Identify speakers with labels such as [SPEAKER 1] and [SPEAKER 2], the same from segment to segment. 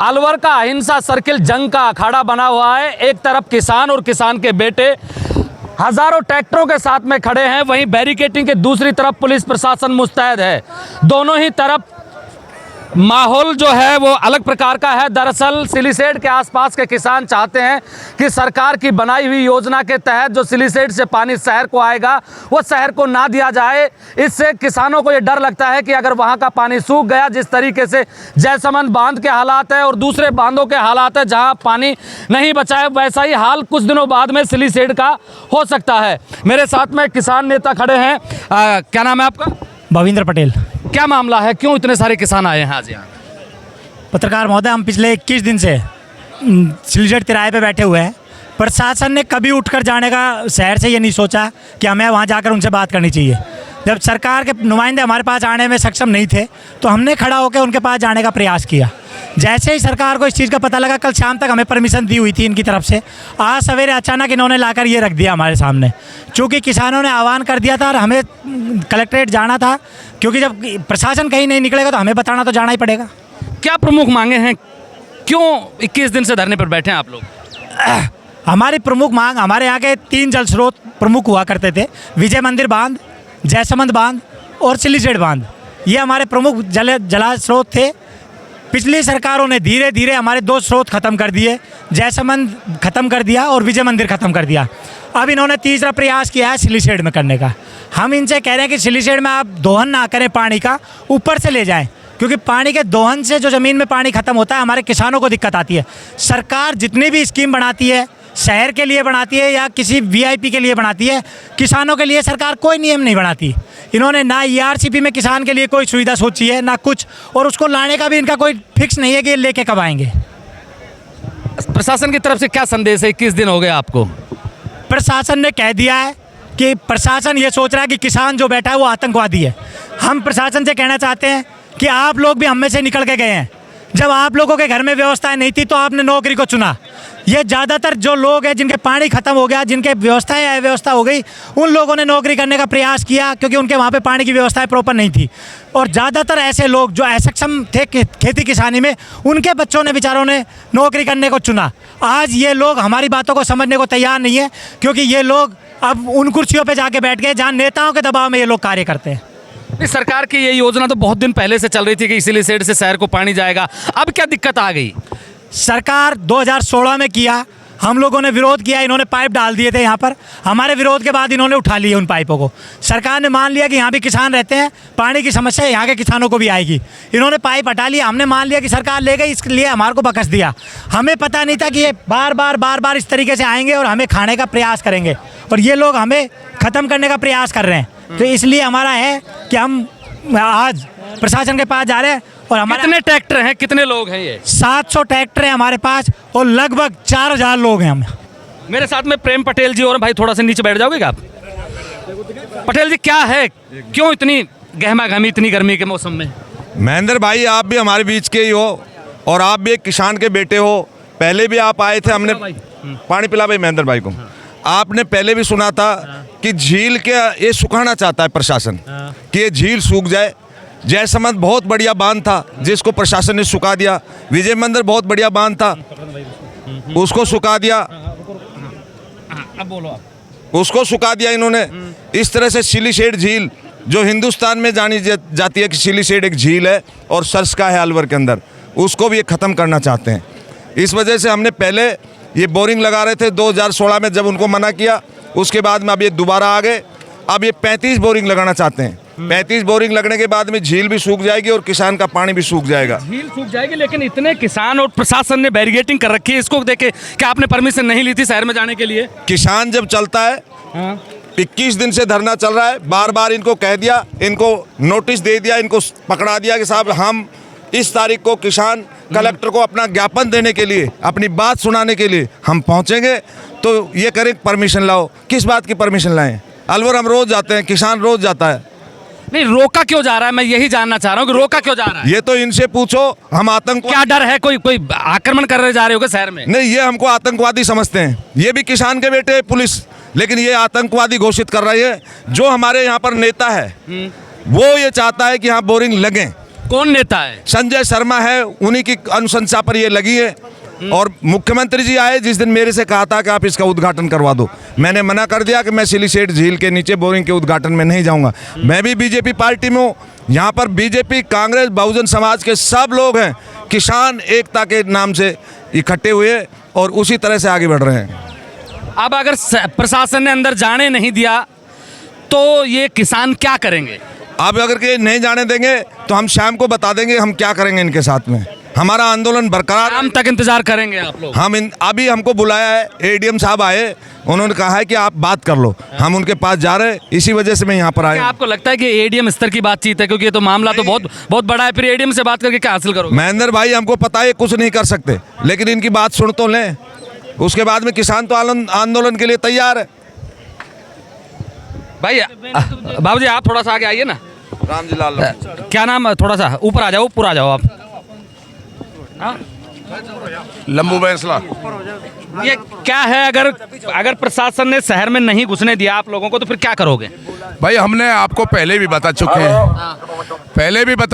[SPEAKER 1] अलवर का अहिंसा सर्किल जंग का अखाड़ा बना हुआ है। एक तरफ किसान और किसान के बेटे हजारों ट्रैक्टरों के साथ में खड़े हैं, वहीं बैरिकेटिंग के दूसरी तरफ पुलिस प्रशासन मुस्तैद है। दोनों ही तरफ माहौल जो है वो अलग प्रकार का है। दरअसल सिलीसेड के आसपास के किसान चाहते हैं कि सरकार की बनाई हुई योजना के तहत जो सिलीसेड से पानी शहर को आएगा वो शहर को ना दिया जाए। इससे किसानों को ये डर लगता है कि अगर वहाँ का पानी सूख गया, जिस तरीके से जयसमंद बांध के हालात है और दूसरे बांधों के हालात है जहाँ पानी नहीं बचा है, वैसा ही हाल कुछ दिनों बाद में सिलीसेड का हो सकता है। मेरे साथ में किसान नेता खड़े हैं। क्या नाम है आपका?
[SPEAKER 2] भविंद्र पटेल।
[SPEAKER 1] क्या मामला है, क्यों इतने सारे किसान आए हैं आज यहाँ?
[SPEAKER 2] पत्रकार महोदय, हम पिछले 21 दिन से सिलीसेड तिराहे पे बैठे हुए हैं। प्रशासन ने कभी उठकर जाने का शहर से ये नहीं सोचा कि हमें वहाँ जाकर उनसे बात करनी चाहिए। जब सरकार के नुमाइंदे हमारे पास आने में सक्षम नहीं थे तो हमने खड़ा होकर उनके पास जाने का प्रयास किया। जैसे ही सरकार को इस चीज़ का पता लगा, कल शाम तक हमें परमिशन दी हुई थी इनकी तरफ से, आज सवेरे अचानक इन्होंने लाकर ये रख दिया हमारे सामने। चूँकि किसानों ने आह्वान कर दिया था और हमें कलेक्ट्रेट जाना था, क्योंकि जब प्रशासन कहीं नहीं निकलेगा तो हमें बताना तो जाना ही पड़ेगा।
[SPEAKER 1] क्या प्रमुख मांगे हैं, क्यों 21 दिन से धरने पर बैठे हैं आप लोग?
[SPEAKER 2] हमारी प्रमुख मांग, हमारे यहाँ के 3 जल स्रोत प्रमुख हुआ करते थे, विजय मंदिर बांध, जयसमंद बांध और सिलीसेड बांध। ये हमारे प्रमुख जला स्रोत थे। पिछली सरकारों ने धीरे धीरे हमारे 2 स्रोत ख़त्म कर दिए, जयसमंद ख़त्म कर दिया और विजय मंदिर ख़त्म कर दिया। अब इन्होंने तीसरा प्रयास किया है सिलीसेड में करने का। हम इनसे कह रहे हैं कि सिलीसेड में आप दोहन ना करें, पानी का ऊपर से ले जाएं, क्योंकि पानी के दोहन से जो ज़मीन में पानी ख़त्म होता है हमारे किसानों को दिक्कत आती है। सरकार जितनी भी स्कीम बनाती है, शहर के लिए बनाती है या किसी वीआईपी के लिए बनाती है, किसानों के लिए सरकार कोई नियम नहीं बनाती। इन्होंने ना ईआरसीपी में किसान के लिए कोई सुविधा सोची है ना कुछ, और उसको लाने का भी इनका कोई फिक्स नहीं है कि ये लेके कब आएंगे।
[SPEAKER 1] प्रशासन की तरफ से क्या संदेश है? 21 दिन हो गए आपको।
[SPEAKER 2] प्रशासन ने कह दिया है कि प्रशासन ये सोच रहा है कि किसान जो बैठा है वो आतंकवादी है। हम प्रशासन से कहना चाहते हैं कि आप लोग भी हम में से निकल के गए हैं। जब आप लोगों के घर में व्यवस्थाएं नहीं थी तो आपने नौकरी को चुना। ये ज़्यादातर जो लोग हैं जिनके पानी ख़त्म हो गया, जिनके व्यवस्थाएं अव्यवस्था हो गई, उन लोगों ने नौकरी करने का प्रयास किया क्योंकि उनके वहाँ पे पानी की व्यवस्थाएं प्रॉपर नहीं थी। और ज़्यादातर ऐसे लोग जो असक्षम थे खेती किसानी में, उनके बच्चों ने, बेचारों ने नौकरी करने को चुना। आज ये लोग हमारी बातों को समझने को तैयार नहीं है, क्योंकि ये लोग अब उन कुर्सियों पर जाके बैठ गए जहाँ नेताओं के दबाव में ये लोग कार्य करते हैं।
[SPEAKER 1] इस सरकार की ये योजना तो बहुत दिन पहले से चल रही थी कि सिलीसेड से शहर को पानी जाएगा, अब क्या दिक्कत आ गई?
[SPEAKER 2] सरकार 2016 में किया, हम लोगों ने विरोध किया, इन्होंने पाइप डाल दिए थे यहाँ पर। हमारे विरोध के बाद इन्होंने उठा लिए उन पाइपों को। सरकार ने मान लिया कि यहाँ भी किसान रहते हैं, पानी की समस्या यहाँ के किसानों को भी आएगी। इन्होंने पाइप हटा लिया, हमने मान लिया कि सरकार ले गई, इसके लिए हमारे को बकस दिया। हमें पता नहीं था कि ये बार बार इस तरीके से आएंगे और हमें खाने का प्रयास करेंगे, और ये लोग हमें ख़त्म करने का प्रयास कर रहे हैं। तो इसलिए हमारा है कि हम आज प्रशासन के पास जा रहे हैं। और हमारे
[SPEAKER 1] कितने ट्रैक्टर हैं, कितने लोग हैं? ये
[SPEAKER 2] 700 ट्रैक्टर हैं हमारे पास और लगभग 4000 लोग हैं हम।
[SPEAKER 1] मेरे साथ में प्रेम पटेल जी और भाई, थोड़ा सा नीचे बैठ जाओगे क्या आप? पटेल जी, क्या है, क्यों इतनी गहमा गहमी, इतनी गर्मी के मौसम में?
[SPEAKER 3] महेंद्र भाई, आप भी हमारे बीच के ही हो और आप भी एक किसान के बेटे हो। पहले भी आप आए थे, हमने पानी पिला भाई महेंद्र भाई को। आपने पहले भी सुना था कि झील के ये सुखाना चाहता है प्रशासन कि ये झील सूख जाए। जयसमंद बहुत बढ़िया बांध था जिसको प्रशासन ने सुखा दिया। विजय मंदिर बहुत बढ़िया बांध था, उसको सुखा दिया।
[SPEAKER 1] अब बोलो आप।
[SPEAKER 3] उसको सुखा दिया इन्होंने। इस तरह से सिलीसेड झील, जो हिंदुस्तान में जानी जाती है कि सिलीसेड एक झील है और सरस्का है अलवर के अंदर, उसको भी ये ख़त्म करना चाहते हैं। इस वजह से हमने पहले ये बोरिंग लगा रहे थे 2016 में, जब उनको मना किया उसके बाद में अब ये दोबारा आ गए। अब ये 35 बोरिंग लगाना चाहते हैं। 35 बोरिंग लगने के बाद में झील भी सूख जाएगी और किसान का पानी भी सूख जाएगा।
[SPEAKER 1] झील सूख जाएगी, लेकिन इतने किसान और प्रशासन ने बैरिकेटिंग कर रखी है, इसको देखे क्या आपने परमिशन नहीं ली थी शहर में जाने के लिए?
[SPEAKER 3] किसान जब चलता है, 21 दिन से धरना चल रहा है, बार बार इनको कह दिया, इनको नोटिस दे दिया, इनको पकड़ा दिया कि साहब हम इस तारीख को किसान कलेक्टर को अपना ज्ञापन देने के लिए, अपनी बात सुनाने के लिए हम पहुंचेंगे, तो ये करें परमिशन लाओ। किस बात की परमिशन लाएं? अलवर हम रोज जाते हैं, किसान रोज जाता है।
[SPEAKER 1] नहीं, रोका क्यों जा रहा है? मैं यही जानना चाह रहा हूँ कि रोका क्यों जा रहा है?
[SPEAKER 3] ये तो इनसे पूछो। हम आतंकवादी,
[SPEAKER 1] क्या डर है? कोई आक्रमण करने जा रहे हो शहर में?
[SPEAKER 3] नहीं, ये हमको आतंकवादी समझते हैं। ये भी किसान के बेटे पुलिस, लेकिन ये आतंकवादी घोषित कर रही है। जो हमारे यहाँ पर नेता है वो ये चाहता है कि यहाँ बोरिंग लगें,
[SPEAKER 1] कौन नेता है?
[SPEAKER 3] संजय शर्मा है, उन्हीं की अनुशंसा पर ये लगी है। और मुख्यमंत्री जी आए जिस दिन, मेरे से कहा था कि आप इसका उद्घाटन करवा दो। मैंने मना कर दिया कि मैं सिलीसेट झील के नीचे बोरिंग के उद्घाटन में नहीं जाऊंगा। मैं भी बीजेपी पार्टी में हूँ। यहाँ पर बीजेपी, कांग्रेस, बहुजन समाज के सब लोग हैं। किसान एकता के नाम से इकट्ठे हुए और उसी तरह से आगे बढ़ रहे हैं।
[SPEAKER 1] अब अगर प्रशासन ने अंदर जाने नहीं दिया तो ये किसान क्या करेंगे?
[SPEAKER 3] अब अगर के नहीं जाने देंगे तो हम शाम को बता देंगे हम क्या करेंगे इनके साथ में। हमारा आंदोलन बरकरार,
[SPEAKER 1] शाम तक इंतजार करेंगे आप लोग?
[SPEAKER 3] अभी हमको बुलाया है, एडीएम साहब आए, उन्होंने कहा है कि आप बात कर लो। हम उनके पास जा रहे हैं, इसी वजह से मैं यहाँ पर आया।
[SPEAKER 1] क्या आपको लगता है कि एडीएम स्तर की बातचीत है? क्योंकि ये तो मामला तो बहुत बड़ा है, फिर एडीएम से बात करके क्या हासिल करोगे?
[SPEAKER 3] महेंद्र भाई, हमको पता है कुछ नहीं कर सकते, लेकिन इनकी बात सुन तो लें। उसके बाद में किसान तो आंदोलन के लिए तैयार है।
[SPEAKER 1] भाई बाबूजी आप थोड़ा सा आगे आइए ना।
[SPEAKER 3] राम जी लाल,
[SPEAKER 1] क्या नाम? थोड़ा सा ऊपर आ जाओ, ऊपर आ जाओ आप। हाँ?
[SPEAKER 4] लंबू बैसला।
[SPEAKER 1] ये क्या है, अगर प्रशासन ने शहर में नहीं घुसने दिया आप लोगों को तो फिर क्या करोगे?
[SPEAKER 4] भाई हमने आपको पहले भी बता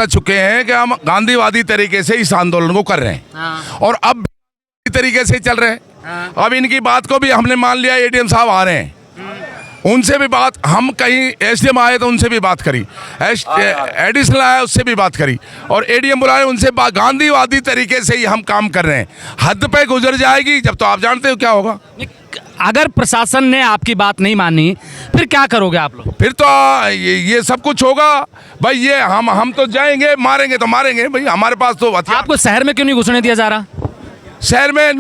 [SPEAKER 4] चुके हैं कि हम गांधीवादी तरीके से इस आंदोलन को कर रहे हैं और अब तरीके से चल रहे हैं। अब इनकी बात को भी हमने मान लिया। एडीएम साहब आ रहे हैं, उनसे भी बात, हम कहीं एसडीएम आए तो उनसे भी बात करी, एडिशनल आया उससे भी बात करी और एडीएम बुलाए उनसे गांधीवादी तरीके से ही हम काम कर रहे हैं। हद पे गुजर जाएगी जब तो आप जानते हो क्या होगा।
[SPEAKER 1] अगर प्रशासन ने आपकी बात नहीं मानी फिर क्या करोगे आप लोग?
[SPEAKER 4] फिर तो ये सब कुछ होगा भाई। ये हम तो जाएंगे, मारेंगे तो मारेंगे भाई। हमारे पास तो
[SPEAKER 1] आपको शहर में क्यों नहीं घुसने दिया जा रहा?
[SPEAKER 4] शहर में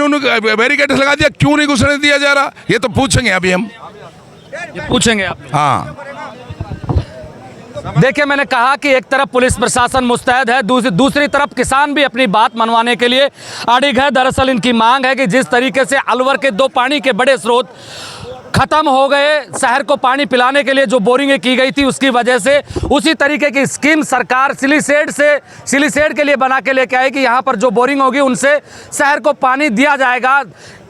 [SPEAKER 4] बैरिकेड लगा दिया, क्यों नहीं घुसने दिया जा रहा? ये तो पूछेंगे अभी हम,
[SPEAKER 1] पूछेंगे आप।
[SPEAKER 4] हाँ
[SPEAKER 1] देखिए, मैंने कहा कि एक तरफ पुलिस प्रशासन मुस्तैद है, दूसरी तरफ किसान भी अपनी बात मनवाने के लिए अड़िग है। दरअसल इनकी मांग है कि जिस तरीके से अलवर के 2 पानी के बड़े स्रोत खत्म हो गए, शहर को पानी पिलाने के लिए जो बोरिंगें की गई थी उसकी वजह से, उसी तरीके की स्कीम सरकार सिलीसेड के लिए बना के लेके आई कि यहाँ पर जो बोरिंग होगी उनसे शहर को पानी दिया जाएगा।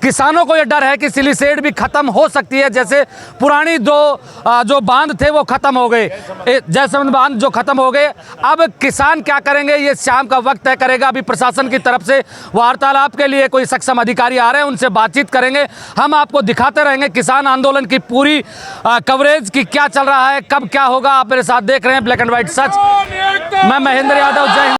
[SPEAKER 1] किसानों को ये डर है कि सिलीसेड भी खत्म हो सकती है, जैसे पुरानी जो बांध थे वो खत्म हो गए, जयसमंद बांध जो खत्म हो गए। अब किसान क्या करेंगे ये शाम का वक्त तय करेगा। अभी प्रशासन की तरफ से वार्तालाप के लिए कोई सक्षम अधिकारी आ रहे हैं, उनसे बातचीत करेंगे। हम आपको दिखाते रहेंगे किसान आंदोलन की पूरी कवरेज की क्या चल रहा है, कब क्या होगा। आप मेरे साथ देख रहे हैं ब्लैक एंड व्हाइट सच। मैं महेंद्र यादव, जय हिंद।